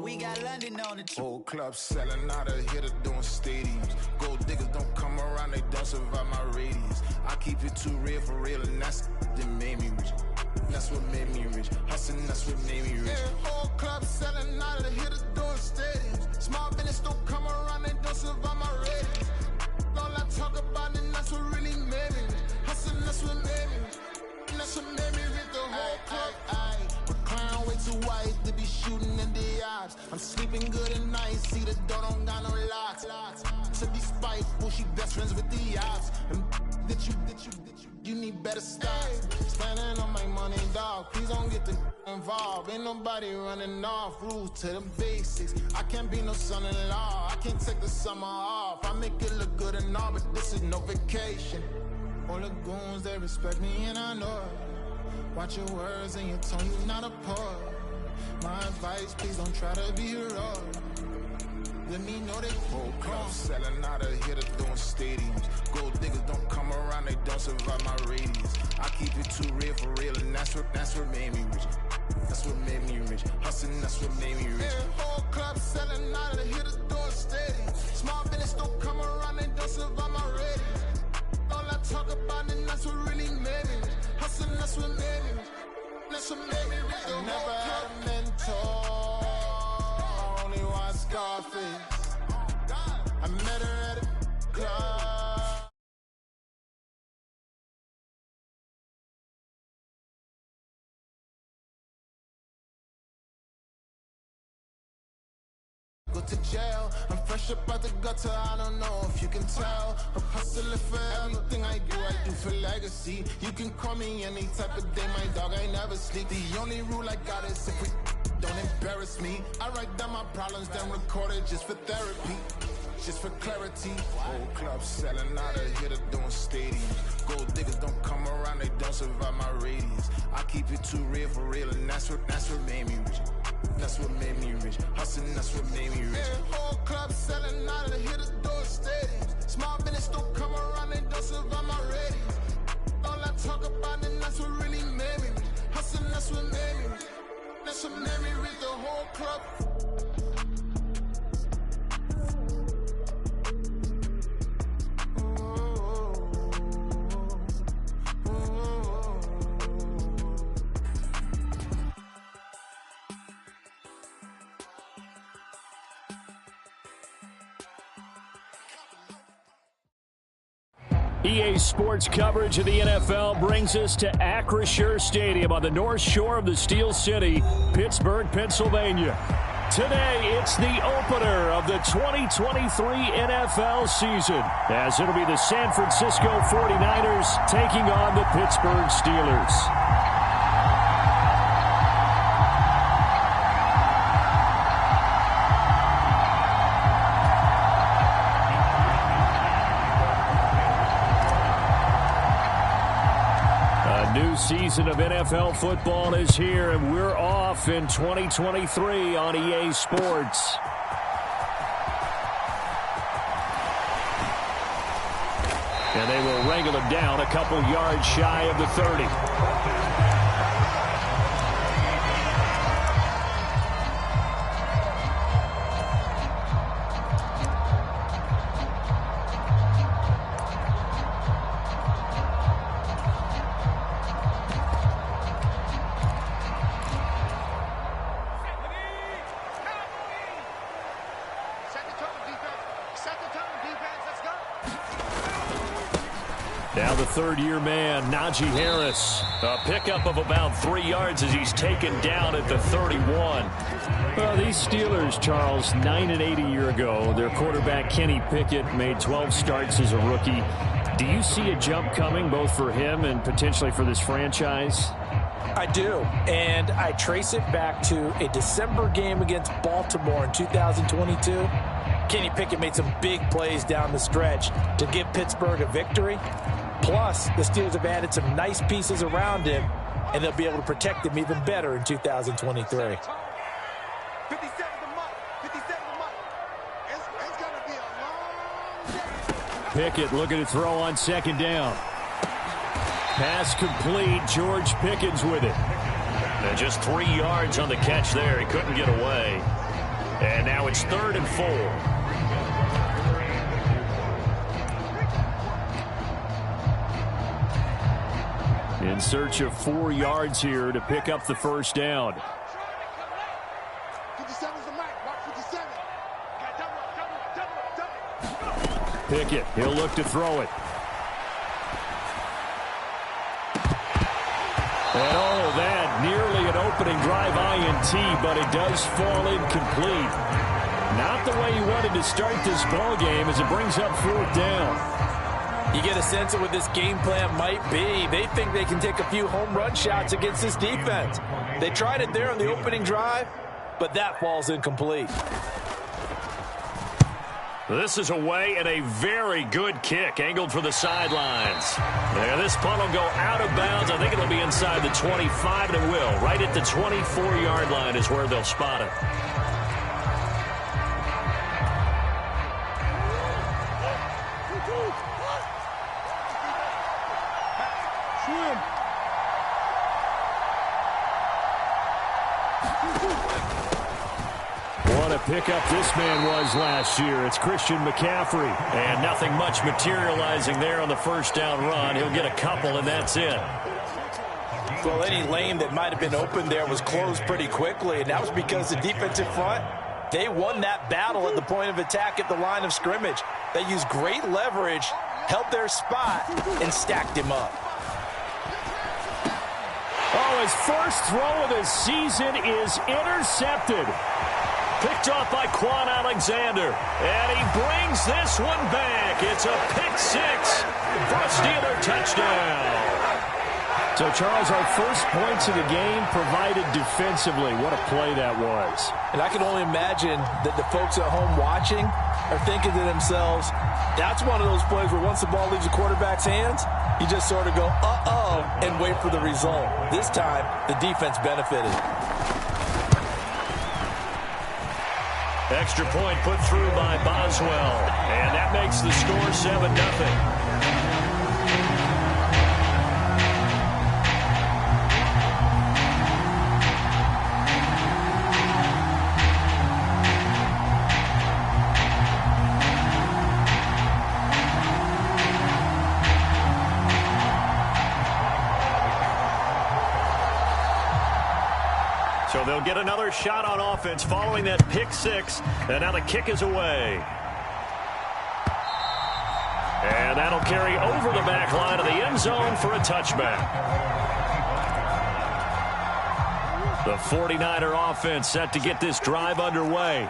We got London on the trip. Old clubs selling out of here to doing stadiums. Gold diggers don't come around, they don't survive my radius. I keep it too real for real, and that's that made me rich. That's what made me rich. Hustling, that's what made me rich. Yeah, old clubs selling out of here to doing stadiums. Small business don't come around, they don't survive my radius. All I talk about, and that's what really made me rich. Hustling, that's what made me rich. And that's what made me rich. The whole club. But clown way too white to be shooting in the eyes. I'm sleeping good at night, see the door don't got no locks. To be spiteful, she best friends with the odds. And you need better style. Standing on my money, dog. Please don't get involved. Ain't nobody running off. Rules to the basics. I can't be no son-in-law. I can't take the summer off. I make it look good and all, but this is no vacation. All the goons, they respect me and I know it. Watch your words and your tone, you not a poet. My advice, please don't try to be heroic. Let me know they whole clubs selling out of here to doing stadiums. Gold diggers don't come around, they don't survive my radius. I keep it too real for real, and that's what made me rich. That's what made me rich. Hustling, that's what made me rich. Yeah, whole clubs selling out of here to doing stadiums. Small business don't come around, they don't survive my radius. All I talk about, and that's what really made me rich. Hustling, that's what made me rich. That's what made me rich. I never had a mentor. I only watch Scarface. I met her at a club. Go to jail, I'm fresh up out the gutter, I don't know if you can tell. I'm hustling for everything I do for legacy. You can call me any type of day, my dog, I never sleep. The only rule I got is if we don't embarrass me. I write down my problems, then record it just for therapy. Just for clarity. Old clubs selling out of here to doing stadiums. Gold diggers don't come around, they don't survive my radius. I keep it too real for real, and that's what made me rich. That's what made me rich. Hustling, that's what made me rich. Yeah, whole clubs selling out of here to doing stadiums. Small business don't come around, they don't survive my radius. All I talk about, and that's what really made me rich. Hustling, that's what made me rich. That's what made me rich. The whole club. EA Sports coverage of the NFL brings us to Acrisure Stadium on the north shore of the Steel City, Pittsburgh, Pennsylvania. Today, it's the opener of the 2023 NFL season, as it'll be the San Francisco 49ers taking on the Pittsburgh Steelers. Season of NFL football is here, and we're off in 2023 on EA Sports. And they will wrangle him down a couple yards shy of the 30. Now the third-year man, Najee Harris. A pickup of about 3 yards as he's taken down at the 31. Well, these Steelers, Charles, 9-8 a year ago. Their quarterback, Kenny Pickett, made 12 starts as a rookie. Do you see a jump coming both for him and potentially for this franchise? I do, and I trace it back to a December game against Baltimore in 2022. Kenny Pickett made some big plays down the stretch to give Pittsburgh a victory. Plus, the Steelers have added some nice pieces around him, and they'll be able to protect him even better in 2023. Pickett looking to throw on second down. Pass complete. George Pickens with it. And just 3 yards on the catch there. He couldn't get away. And now it's 3rd and 4. In search of 4 yards here to pick up the first down. 57's the mic. Watch 57. Pickett, he'll look to throw it. And oh, that nearly an opening drive INT, but it does fall incomplete. Not the way you wanted to start this ball game as it brings up 4th down. You get a sense of what this game plan might be. They think they can take a few home run shots against this defense. They tried it there on the opening drive, but that falls incomplete. This is away and a very good kick, angled for the sidelines. Yeah, this punt will go out of bounds. I think it'll be inside the 25, and it will. Right at the 24-yard line is where they'll spot it. What a pickup this man was last year. It's Christian McCaffrey. And nothing much materializing there on the first down run. He'll get a couple, and that's it. Well, any lane that might have been open there was closed pretty quickly, and that was because the defensive front, they won that battle at the point of attack at the line of scrimmage. They used great leverage, held their spot, and stacked him up. Oh, his first throw of the season is intercepted. Picked off by Quan Alexander. And he brings this one back. It's a pick 6 for a Steeler touchdown. So, Charles, our first points of the game provided defensively. What a play that was. And I can only imagine that the folks at home watching are thinking to themselves, that's one of those plays where once the ball leaves the quarterback's hands, you just sort of go, uh-oh, and wait for the result. This time, the defense benefited. Extra point put through by Boswell. And that makes the score 7-0. So they'll get another shot on offense following that pick 6. And now the kick is away. And that'll carry over the back line of the end zone for a touchback. The 49er offense set to get this drive underway.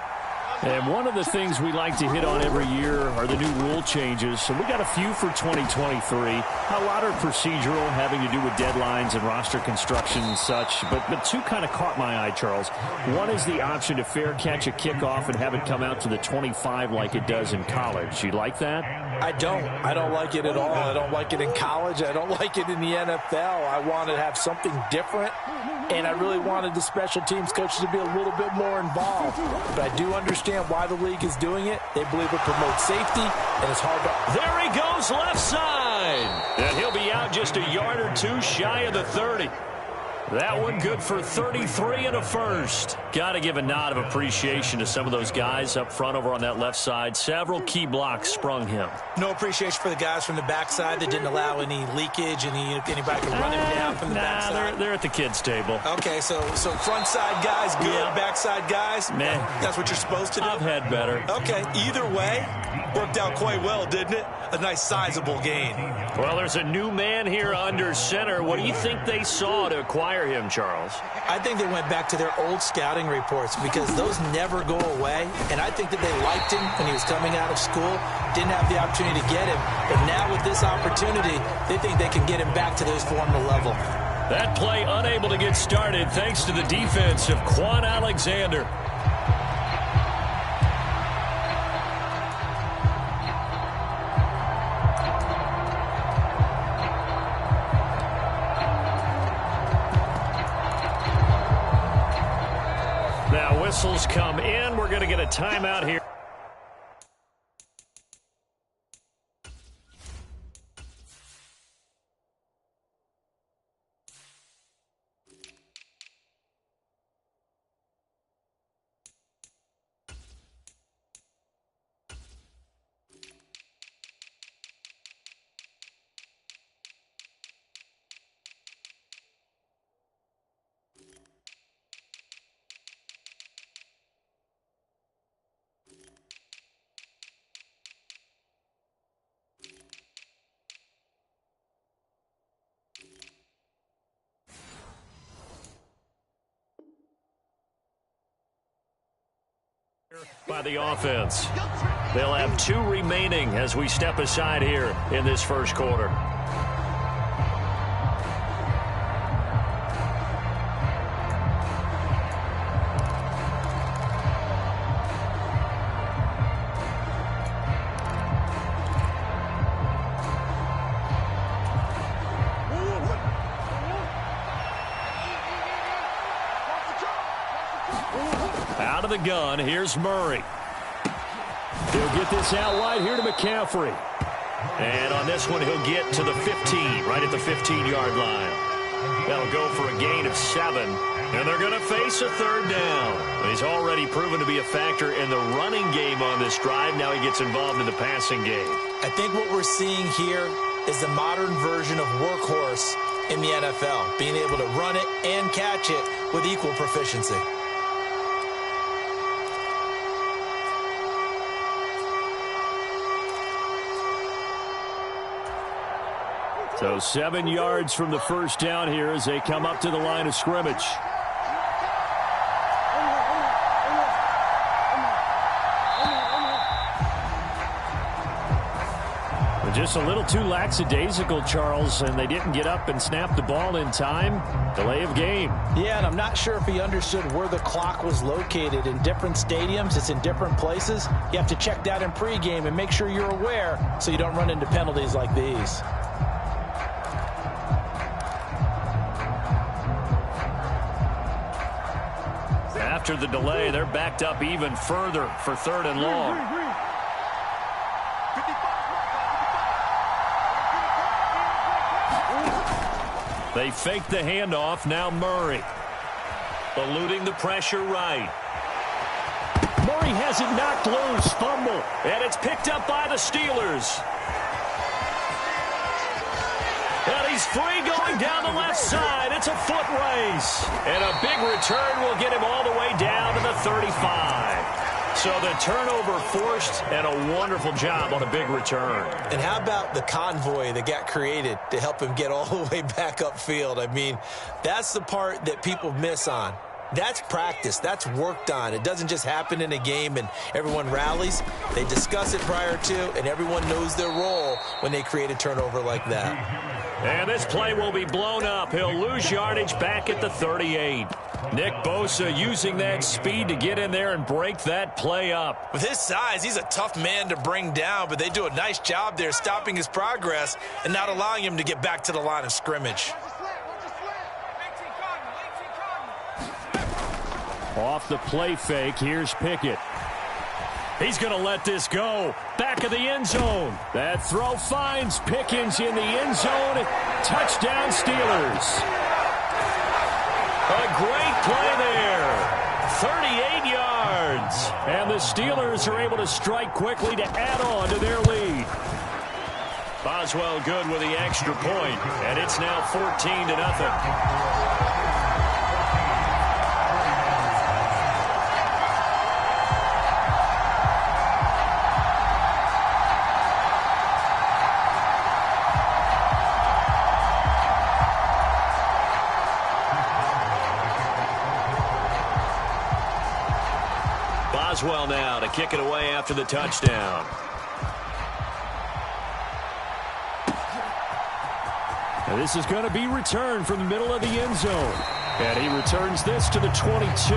And one of the things we like to hit on every year are the new rule changes. So we got a few for 2023. A lot are procedural, having to do with deadlines and roster construction and such. But two kind of caught my eye, Charles. One is the option to fair catch a kickoff and have it come out to the 25 like it does in college. You like that? I don't. I don't like it at all. I don't like it in college. I don't like it in the NFL. I want to have something different. And I really wanted the special teams coaches to be a little bit more involved. But I do understand why the league is doing it. They believe it promotes safety, and it's hard to... There he goes left side. And he'll be out just a yard or two shy of the 30. That one good for 33 and a first. Got to give a nod of appreciation to some of those guys up front over on that left side. Several key blocks sprung him. No appreciation for the guys from the backside that didn't allow any leakage and anybody could run him down from the backside. They're at the kids' table. Okay, so front side guys good, Yeah. backside guys, Man. that's what you're supposed to do? I've had better. Okay, either way, worked out quite well, didn't it? A nice sizable gain. Well, there's a new man here under center. What do you think they saw to acquire him, Charles? I think they went back to their old scouting reports because those never go away. And I think that they liked him when he was coming out of school, didn't have the opportunity to get him. But now with this opportunity, they think they can get him back to his former level. That play unable to get started thanks to the defense of Quan Alexander. Now whistles come in. We're going to get a timeout here. By the offense. They'll have 2 remaining as we step aside here in this first quarter. Out of the gun, here's Murray. He'll get this out wide here to McCaffrey. And on this one, he'll get to the 15, right at the 15-yard line. That'll go for a gain of 7. And they're going to face a 3rd down. He's already proven to be a factor in the running game on this drive. Now he gets involved in the passing game. I think what we're seeing here is the modern version of workhorse in the NFL, being able to run it and catch it with equal proficiency. So 7 yards from the first down here as they come up to the line of scrimmage. Just a little too lackadaisical, Charles, and they didn't get up and snap the ball in time. Delay of game. Yeah, and I'm not sure if he understood where the clock was located. In different stadiums, it's in different places. You have to check that in pregame and make sure you're aware so you don't run into penalties like these. After the delay, they're backed up even further for 3rd and long. They fake the handoff. Now Murray. Eluding the pressure right. Murray has it knocked loose. Fumble. And it's picked up by the Steelers. And he's free going down the left side. It's a foot race. And a big return will get him all the way down to the 35. So the turnover forced and a wonderful job on a big return. And how about the convoy that got created to help him get all the way back upfield? I mean, that's the part that people miss on. That's practice. That's worked on. It doesn't just happen in a game and everyone rallies. They discuss it prior to, and everyone knows their role when they create a turnover like that. And this play will be blown up. He'll lose yardage back at the 38. Nick Bosa using that speed to get in there and break that play up. With his size, he's a tough man to bring down, but they do a nice job there stopping his progress and not allowing him to get back to the line of scrimmage. Off the play fake, here's Pickett. He's going to let this go. Back of the end zone. That throw finds Pickens in the end zone. Touchdown Steelers. A great play there. 38 yards. And the Steelers are able to strike quickly to add on to their lead. Boswell good with the extra point, and it's now 14-0. Boswell now to kick it away after the touchdown. Now this is going to be returned from the middle of the end zone. And he returns this to the 22.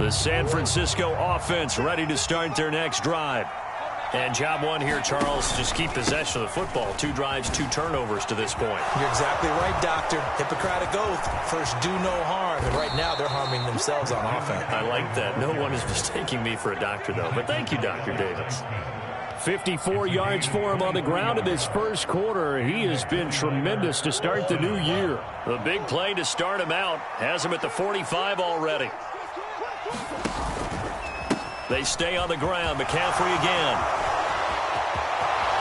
The San Francisco offense ready to start their next drive. And job one here, Charles, just keep possession of the football. 2 drives, 2 turnovers to this point. You're exactly right, Doctor. Hippocratic oath. First, do no harm. And right now, they're harming themselves on offense. I like that. No one is mistaking me for a doctor, though. But thank you, Dr. Davis. 54 yards for him on the ground in this first quarter. He has been tremendous to start the new year. The big play to start him out has him at the 45 already. They stay on the ground. McCaffrey again.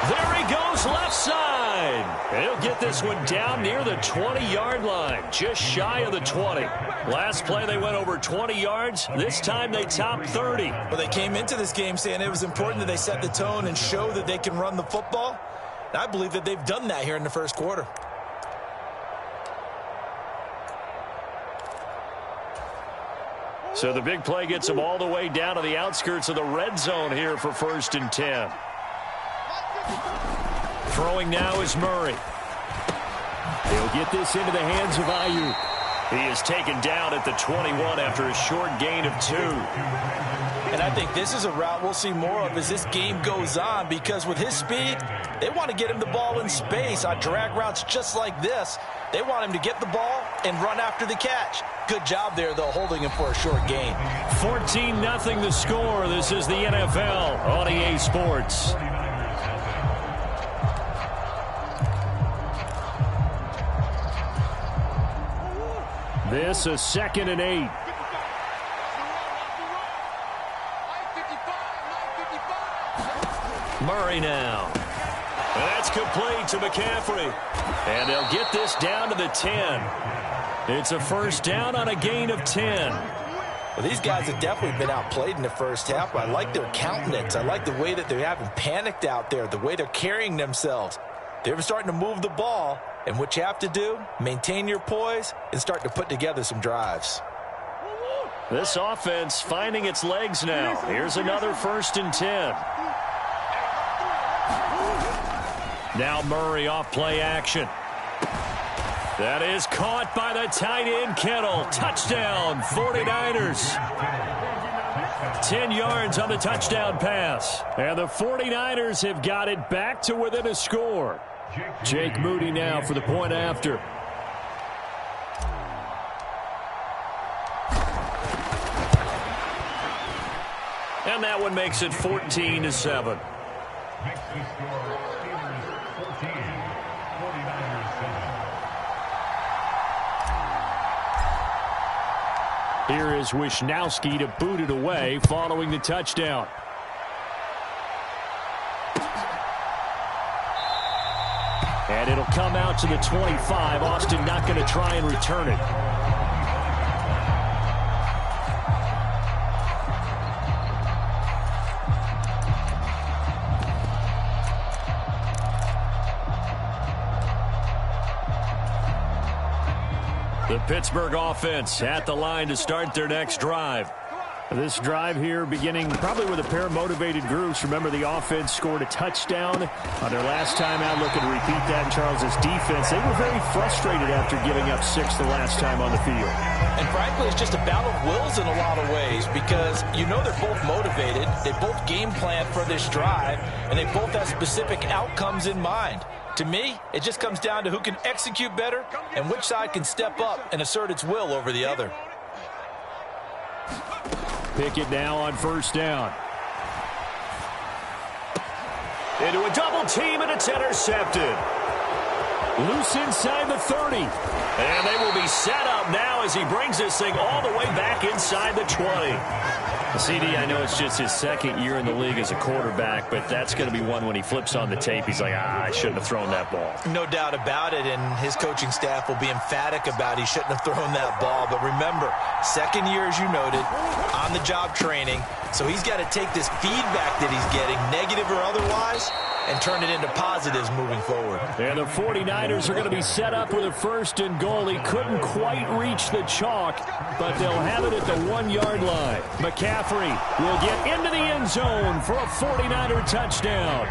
There he goes left side. And he'll get this one down near the 20-yard line, just shy of the 20. Last play they went over 20 yards. This time they topped 30. Well, they came into this game saying it was important that they set the tone and show that they can run the football. I believe that they've done that here in the first quarter. So the big play gets them all the way down to the outskirts of the red zone here for 1st and 10. Throwing now is Murray. He'll get this into the hands of Ayuk. He is taken down at the 21 after a short gain of 2. And I think this is a route we'll see more of as this game goes on, because with his speed, they want to get him the ball in space on drag routes just like this. They want him to get the ball and run after the catch. Good job there, though, holding him for a short gain. 14-0 the score. This is the NFL on EA Sports. This is 2nd and 8. Murray now. That's complete to McCaffrey. And they'll get this down to the 10. It's a first down on a gain of 10. Well, these guys have definitely been outplayed in the first half. I like their countenance. I like the way that they haven't panicked out there, the way they're carrying themselves. They're starting to move the ball. And what you have to do, maintain your poise and start to put together some drives. This offense finding its legs now. Here's another 1st and 10. Now Murray off play action. That is caught by the tight end Kittle. Touchdown, 49ers. 10 yards on the touchdown pass. And the 49ers have got it back to within a score. Jake Moody now for the point after. And that one makes it 14-7. Here is Wisnowski to boot it away following the touchdown. And it'll come out to the 25. Austin not going to try and return it. The Pittsburgh offense at the line to start their next drive. This drive here beginning probably with a pair of motivated groups. Remember, the offense scored a touchdown on their last time out. Looking to repeat that in Charles's defense. They were very frustrated after giving up 6 the last time on the field. And frankly, it's just a battle of wills in a lot of ways, because you know they're both motivated. They both game plan for this drive, and they both have specific outcomes in mind. To me, it just comes down to who can execute better and which side can step up and assert its will over the other. Pickett now on first down. Into a double team, and it's intercepted. Loose inside the 30. And they will be set up now as he brings this thing all the way back inside the 20. CD, I know it's just his second year in the league as a quarterback, but that's going to be one when he flips on the tape. He's like, I shouldn't have thrown that ball. No doubt about it, and his coaching staff will be emphatic about he shouldn't have thrown that ball. But remember, second year, as you noted, on-the-job training, so he's got to take this feedback that he's getting, negative or otherwise, and turn it into positives moving forward. And the 49ers are going to be set up with a 1st and goal. He couldn't quite reach the chalk, but they'll have it at the 1-yard line. McCaffrey will get into the end zone for a 49er touchdown.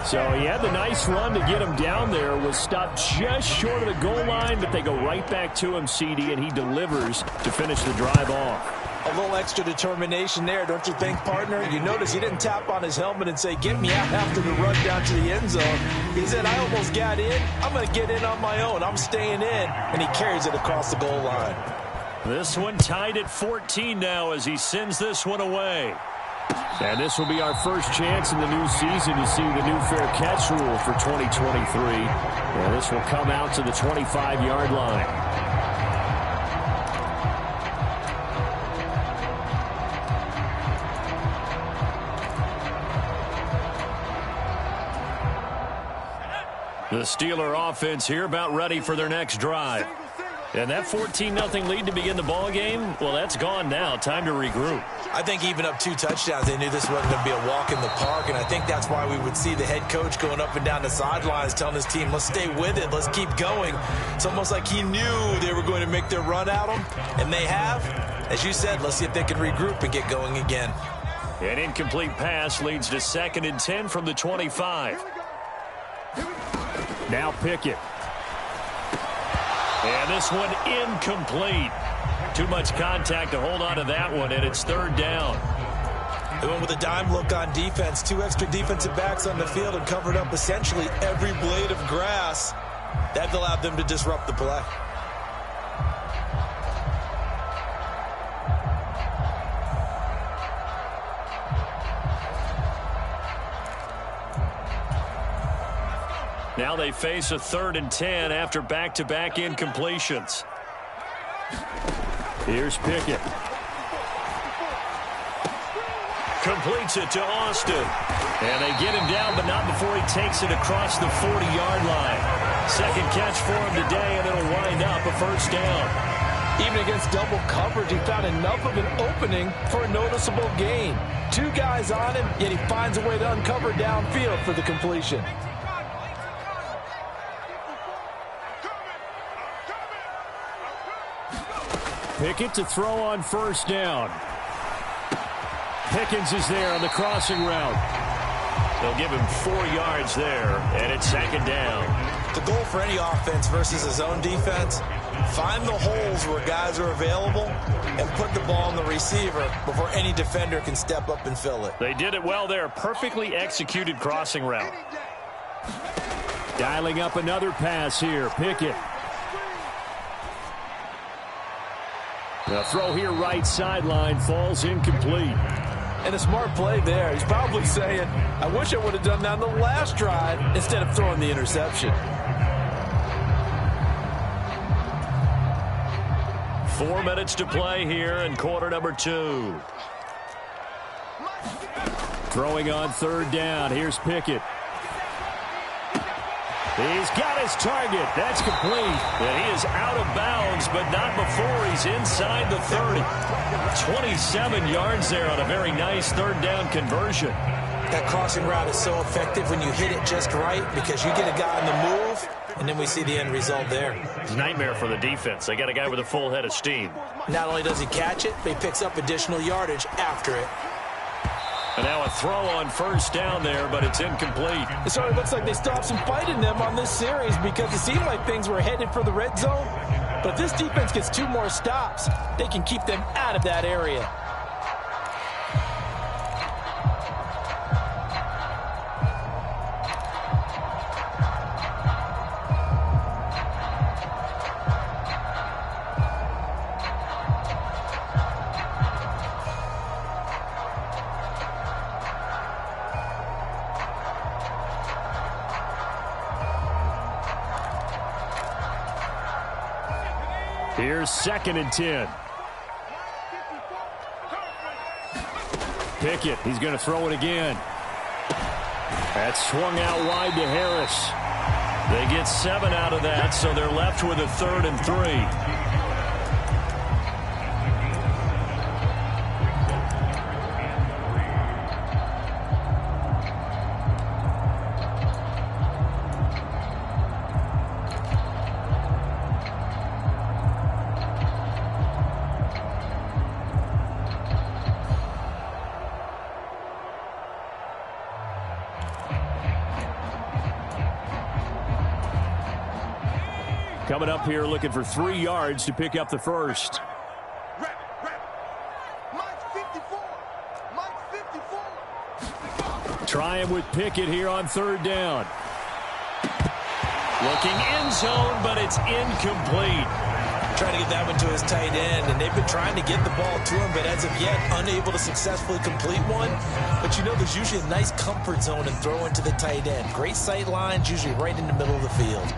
So he had the nice run to get him down there, was stopped just short of the goal line, but they go right back to him, CD, and he delivers to finish the drive off. A little extra determination there, don't you think, partner? You notice he didn't tap on his helmet and say, get me out after the run down to the end zone. He said, I almost got in. I'm going to get in on my own. I'm staying in. And he carries it across the goal line. This one tied at 14 now as he sends this one away. And this will be our first chance in the new season to see the new fair catch rule for 2023. And this will come out to the 25-yard line. The Steeler offense here about ready for their next drive. And that 14-0 lead to begin the ball game, well, that's gone now. Time to regroup. I think even up 2 touchdowns, they knew this wasn't going to be a walk in the park, and I think that's why we would see the head coach going up and down the sidelines telling his team, let's stay with it, let's keep going. It's almost like he knew they were going to make their run at him, and they have. As you said, let's see if they can regroup and get going again. An incomplete pass leads to 2nd and 10 from the 25. Now Pickett. And this one incomplete. Too much contact to hold on to that one, and it's 3rd down. They went with a dime look on defense. 2 extra defensive backs on the field and covered up essentially every blade of grass. That allowed them to disrupt the play. Now they face a 3rd and 10 after back-to-back incompletions. Here's Pickett. Completes it to Austin. And they get him down, but not before he takes it across the 40-yard line. 2nd catch for him today, and it'll wind up a 1st down. Even against double coverage, he found enough of an opening for a noticeable gain. 2 guys on him, yet he finds a way to uncover downfield for the completion. Pickett to throw on 1st down. Pickens is there on the crossing route. They'll give him 4 yards there, and it's 2nd down. The goal for any offense versus his own defense, find the holes where guys are available and put the ball on the receiver before any defender can step up and fill it. They did it well there. Perfectly executed crossing route. Dialing up another pass here. Pickett. The throw here right sideline falls incomplete. And a smart play there. He's probably saying, I wish I would have done that on the last drive instead of throwing the interception. 4 minutes to play here in quarter number 2. Throwing on 3rd down. Here's Pickett. He's got his target. That's complete. And he is out of bounds, but not before he's inside the 30. 27 yards there on a very nice 3rd down conversion. That crossing route is so effective when you hit it just right because you get a guy on the move, and then we see the end result there. It's a nightmare for the defense. They got a guy with a full head of steam. Not only does he catch it, but he picks up additional yardage after it. And now a throw on 1st down there, but it's incomplete. It sort of looks like they still have some fight in them on this series because it seemed like things were headed for the red zone. But if this defense gets 2 more stops, they can keep them out of that area. Here's 2nd and 10. Pickett, he's going to throw it again. That's swung out wide to Harris. They get 7 out of that, so they're left with a 3rd and 3. Coming up here looking for 3 yards to pick up the 1st. Trying with Pickett here on 3rd down. Looking end zone, but it's incomplete. Trying to get that one to his tight end, and they've been trying to get the ball to him, but as of yet, unable to successfully complete one. But you know, there's usually a nice comfort zone and throw into the tight end. Great sight lines, usually right in the middle of the field.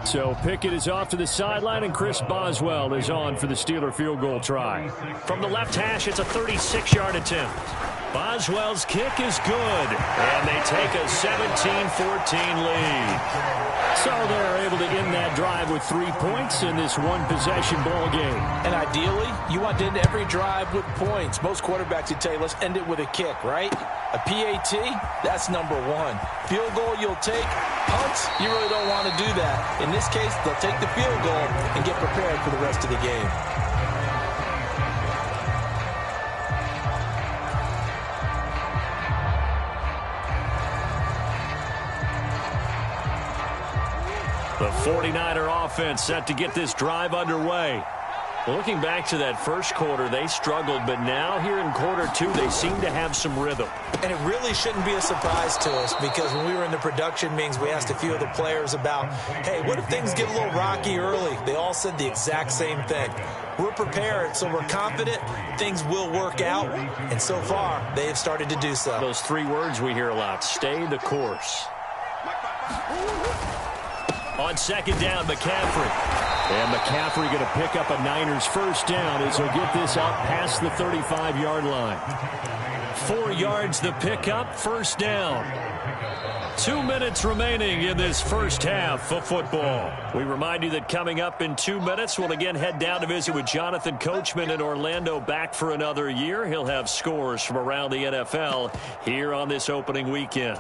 So Pickett is off to the sideline, and Chris Boswell is on for the Steeler field goal try. From the left hash, it's a 36-yard attempt. Boswell's kick is good, and they take a 17-14 lead. So they're able to end that drive with 3 points in this one-possession ball game. And ideally, you want to end every drive with points. Most quarterbacks would tell you, let's end it with a kick, right? A PAT, that's number one. Field goal you'll take. Punts, you really don't want to do that. In this case, they'll take the field goal and get prepared for the rest of the game. The 49er offense set to get this drive underway. Looking back to that first quarter, they struggled, but now here in quarter two, they seem to have some rhythm. And it really shouldn't be a surprise to us, because when we were in the production meetings, we asked a few of the players about, hey, what if things get a little rocky early? They all said the exact same thing. We're prepared, so we're confident things will work out, and so far, they have started to do so. Those 3 words we hear a lot: stay the course. On second down, McCaffrey. And McCaffrey going to pick up a Niners first down as he'll get this out past the 35-yard line. 4 yards the pickup, first down. 2 minutes remaining in this first half of football. We remind you that coming up in 2 minutes, we'll again head down to visit with Jonathan Coachman in Orlando, back for another year. He'll have scores from around the NFL here on this opening weekend.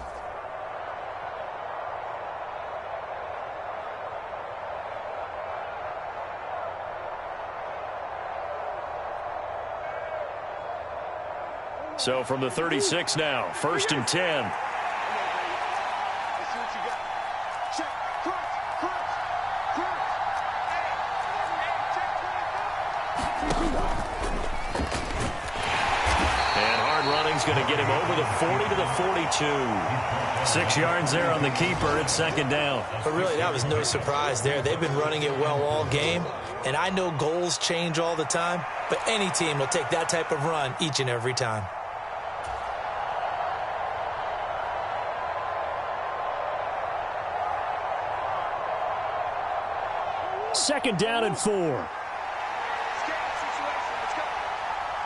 So from the 36 now, first and 10. Let's see what you got. Check. Crunch. And hard running's going to get him over the 40 to the 42. 6 yards there on the keeper. It's second down. But really, that was no surprise there. They've been running it well all game. And I know goals change all the time, but any team will take that type of run each and every time. Second down and 4. Let's go.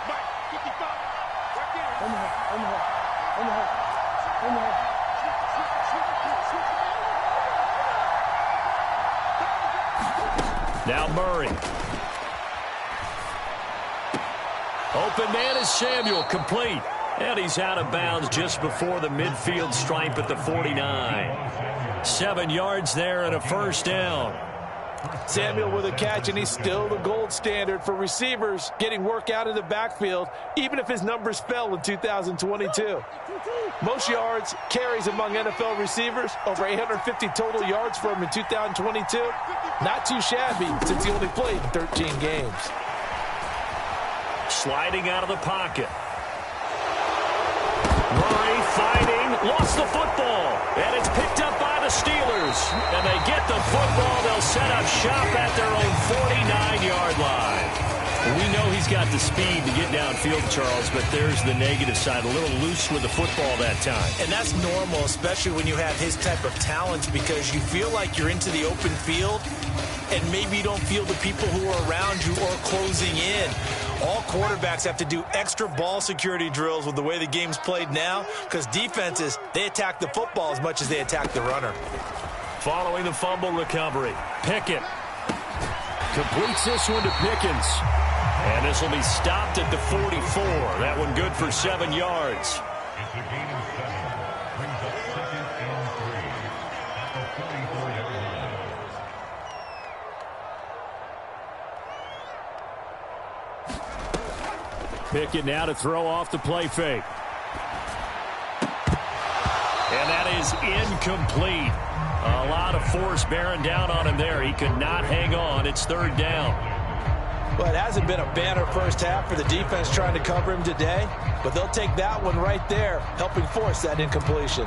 Mike, 55. Right there. Now Murray. Open man is Samuel, complete. And he's out of bounds just before the midfield stripe at the 49. 7 yards there and a first down. Samuel with a catch, and he's still the gold standard for receivers getting work out of the backfield, even if his numbers fell in 2022. Most yards, carries among NFL receivers, over 850 total yards for him in 2022. Not too shabby since he only played in 13 games. Sliding out of the pocket. Murray fighting, lost the football, and it's picked up by the Steelers. And they get the football. They'll set up shop at their own 49-yard line. We know he's got the speed to get downfield, Charles, but there's the negative side. A little loose with the football that time. And that's normal, especially when you have his type of talents, because you feel like you're into the open field, and maybe you don't feel the people who are around you or closing in. All quarterbacks have to do extra ball security drills with the way the game's played now, because defenses, they attack the football as much as they attack the runner. Following the fumble recovery, Pickett completes this one to Pickens. And this will be stopped at the 44. That one good for 7 yards. Pickett now to throw off the play fake. And that is incomplete. A lot of force bearing down on him there. He could not hang on. It's third down. Well, it hasn't been a banner first half for the defense trying to cover him today, but they'll take that one right there, helping force that incompletion.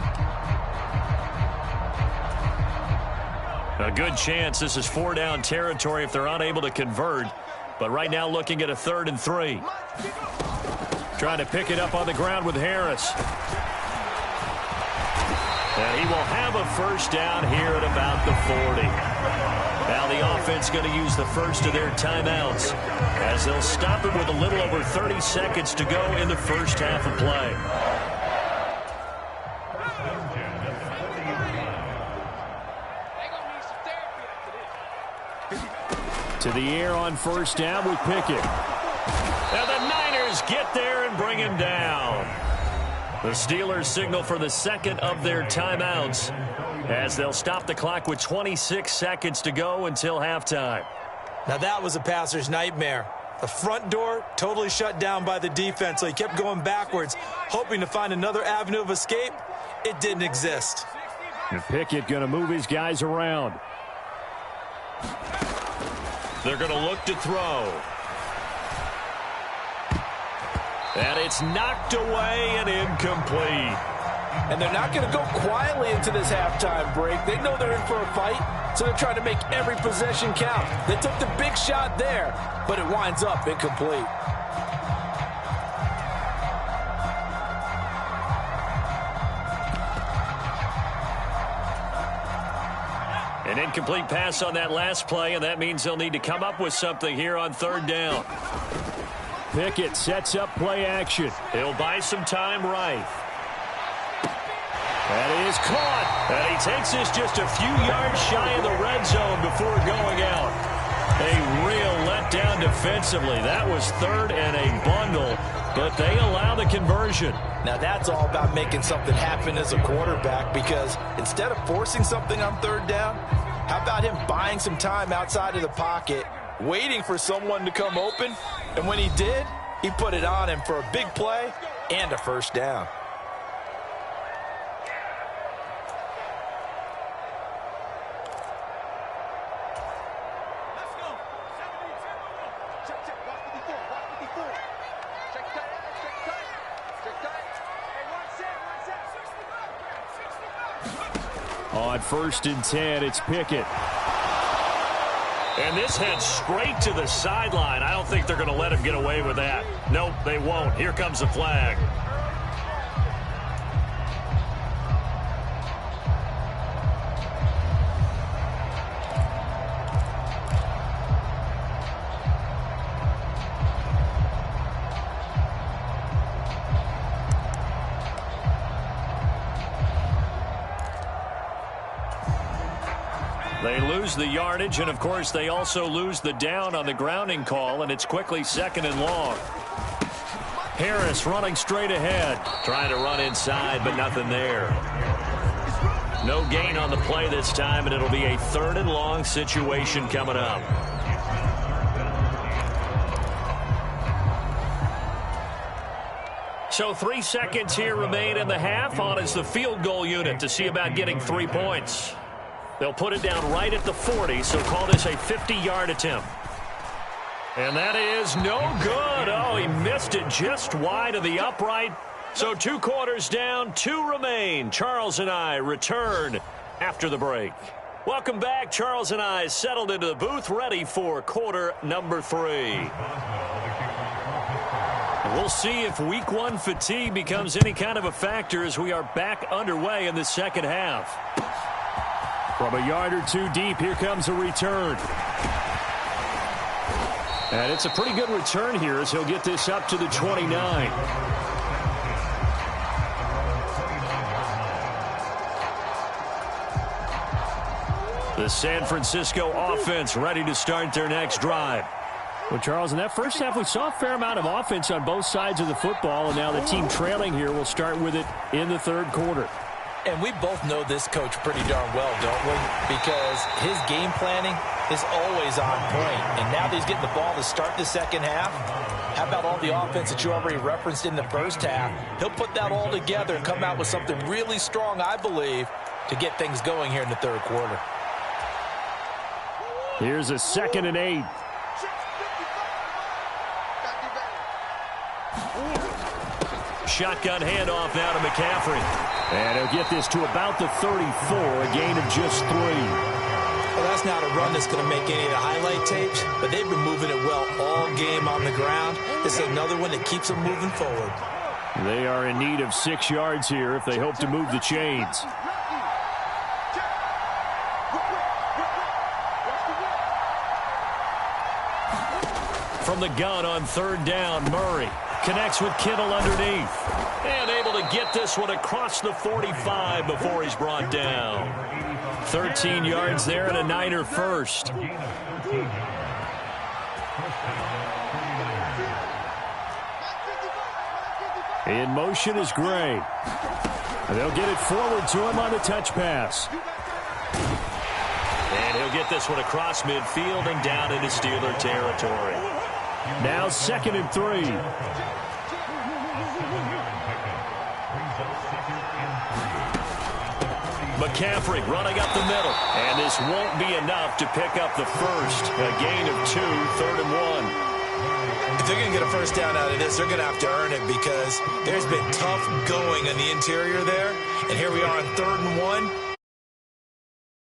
A good chance this is 4-down territory if they're unable to convert. But right now looking at a 3rd and 3. Trying to pick it up on the ground with Harris. And he will have a first down here at about the 40. Now the offense going to use the first of their timeouts as they'll stop it with a little over 30 seconds to go in the first half of play. To the air on first down with Pickett. And the Niners get there and bring him down. The Steelers signal for the second of their timeouts as they'll stop the clock with 26 seconds to go until halftime. Now that was a passer's nightmare. The front door totally shut down by the defense, so he kept going backwards, hoping to find another avenue of escape. It didn't exist. And Pickett going to move his guys around. They're going to look to throw. And it's knocked away and incomplete. And they're not going to go quietly into this halftime break. They know they're in for a fight, so they're trying to make every possession count. They took the big shot there, but it winds up incomplete. An incomplete pass on that last play, and that means they'll need to come up with something here on third down. Pickett sets up play action. He'll buy some time right. That is caught. And he takes this just a few yards shy of the red zone before going out. A real letdown defensively. That was third and a bundle, but they allow the conversion. Now that's all about making something happen as a quarterback, because instead of forcing something on third down, how about him buying some time outside of the pocket, waiting for someone to come open, and when he did, he put it on him for a big play and a first down. On 1st and 10, it's Pickett. And this heads straight to the sideline. I don't think they're going to let him get away with that. Nope, they won't. Here comes the flag. They lose the yardage, and of course they also lose the down on the grounding call, and it's quickly 2nd and long. Harris running straight ahead, trying to run inside, but nothing there. No gain on the play this time, and it'll be a 3rd and long situation coming up. So 3 seconds here remain in the half. On is the field goal unit to see about getting 3 points. They'll put it down right at the 40, so call this a 50-yard attempt. And that is no good. Oh, he missed it just wide of the upright. So 2 quarters down, 2 remain. Charles and I return after the break. Welcome back. Charles and I settled into the booth, ready for quarter number 3. And we'll see if week 1 fatigue becomes any kind of a factor as we are back underway in the second half. From a yard or 2 deep, here comes a return. And it's a pretty good return here as he'll get this up to the 29. The San Francisco offense ready to start their next drive. Well, Charles, in that first half, we saw a fair amount of offense on both sides of the football, and now the team trailing here will start with it in the 3rd quarter. And we both know this coach pretty darn well, don't we? Because his game planning is always on point. And now that he's getting the ball to start the second half, how about all the offense that you already referenced in the first half? He'll put that all together and come out with something really strong, I believe, to get things going here in the 3rd quarter. Here's a 2nd and 8. Shotgun handoff now to McCaffrey. And he'll get this to about the 34, a gain of just 3. Well, that's not a run that's going to make any of the highlight tapes, but they've been moving it well all game on the ground. This is another one that keeps them moving forward. They are in need of 6 yards here if they hope to move the chains. From the gun on third down, Murray connects with Kittle underneath. And able to get this one across the 45 before he's brought down. 13 yards there and a Niner first. In motion is Gray. And they'll get it forward to him on the touch pass. And he'll get this one across midfield and down into Steeler territory. Now 2nd and 3. McCaffrey running up the middle. And this won't be enough to pick up the first. A gain of 2, 3rd and 1. If they're going to get a first down out of this, they're going to have to earn it because there's been tough going on the interior there. And here we are on 3rd and 1.